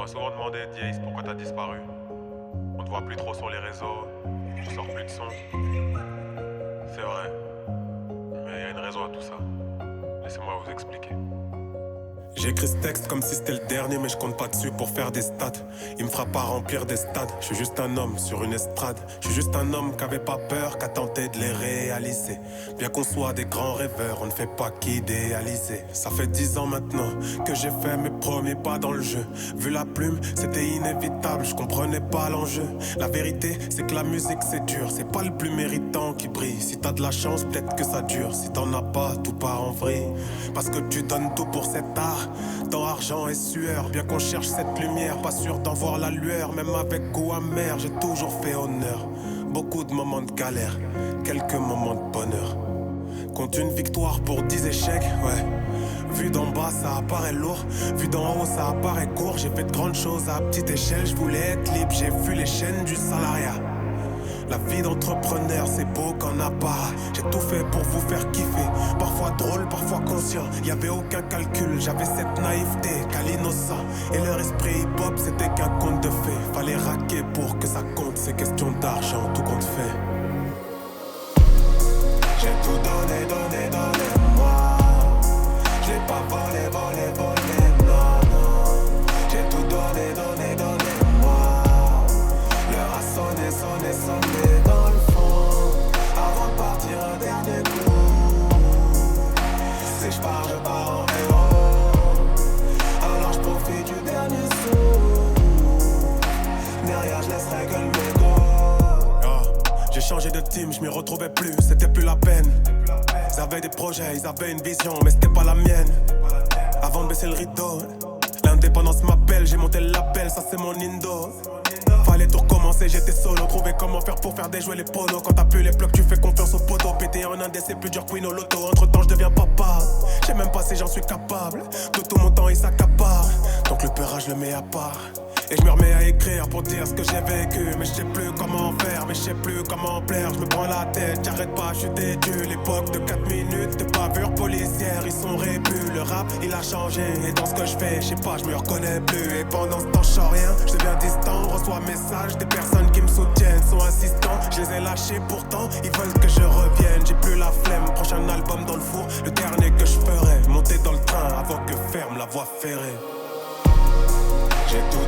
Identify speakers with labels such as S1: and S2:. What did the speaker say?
S1: m'a souvent demandé, Diaz, pourquoi t'as disparu. On te voit plus trop sur les réseaux, tu sors plus de son. C'est vrai, mais il y a une raison à tout ça. Laissez-moi vous expliquer.
S2: J'écris ce texte comme si c'était le dernier, mais je compte pas dessus pour faire des stats. Il me fera pas remplir des stades. Je suis juste un homme sur une estrade. Je suis juste un homme qui avait pas peur, qu'à tenter de les réaliser. Bien qu'on soit des grands rêveurs, on ne fait pas qu'idéaliser. Ça fait 10 ans maintenant que j'ai fait mes premiers pas dans le jeu. Vu la plume, c'était inévitable, je comprenais pas l'enjeu. La vérité, c'est que la musique c'est dur, c'est pas le plus méritant qui brille. Si t'as de la chance, peut-être que ça dure. Si t'en as pas, tout part en vrille. Parce que tu donnes tout pour cet art. Temps, argent et sueur, bien qu'on cherche cette lumière, pas sûr d'en voir la lueur, même avec goût amer, j'ai toujours fait honneur. Beaucoup de moments de galère, quelques moments de bonheur. Compte une victoire pour 10 échecs, ouais. Vu d'en bas ça apparaît lourd, vu d'en haut ça apparaît court. J'ai fait de grandes choses à petite échelle, je voulais être libre, j'ai vu les chaînes du salariat. La vie d'entrepreneur, c'est beau qu'en apparat. J'ai tout fait pour vous faire kiffer. Parfois drôle, parfois conscient. Y'avait aucun calcul, j'avais cette naïveté qu'à l'innocent. Et leur esprit hip-hop, c'était qu'un conte de fées. Fallait raquer pour que ça compte, c'est question d'argent, tout compte fait. J'ai tout donné, donné, donné, moi. Je l'ai pas volé, volé, volé, non, non. J'ai tout donné, donné, donné, moi. L'heure a sonné, sonné, sonné dans le fond. Avant de partir un dernier coup. Si je pars en héros. Alors je profite du dernier sou. Derrière je laisserai que le mégot. J'ai changé de team, je m'y retrouvais plus, c'était plus la peine. Ils avaient des projets, ils avaient une vision, mais c'était pas la mienne. Avant de baisser le rideau, l'indépendance m'appelle, j'ai monté le label, ça c'est mon indo. Fallait tout recommencer, j'étais solo, trouver comment faire pour faire déjouer les polos. Quand t'as plus les blocs, tu fais confiance aux poteaux. Pété en indé, c'est plus dur que Win au loto. Entre temps, je deviens papa. Je sais même pas si j'en suis capable. Tout mon temps, il s'accapare. Donc le peurage, je le mets à part. Et je me remets à écrire pour dire ce que j'ai vécu. Mais je sais plus comment faire, mais je sais plus comment plaire. Je me prends la tête, j'arrête pas, je suis têtu. L'époque de 4 minutes de bavure policière, ils sont rébus. Le rap, il a changé. Et dans ce que je fais, je sais pas, je me reconnais plus. Et pendant ce temps, je sens rien, je deviens distant. Reçois messages des personnes qui me soutiennent, sont insistants. Je les ai lâchés pourtant, ils veulent que je revienne. J'ai plus la flemme, prochain album dans le four. Le dernier que je ferai, monter dans le train avant que ferme la voie ferrée. J'ai tout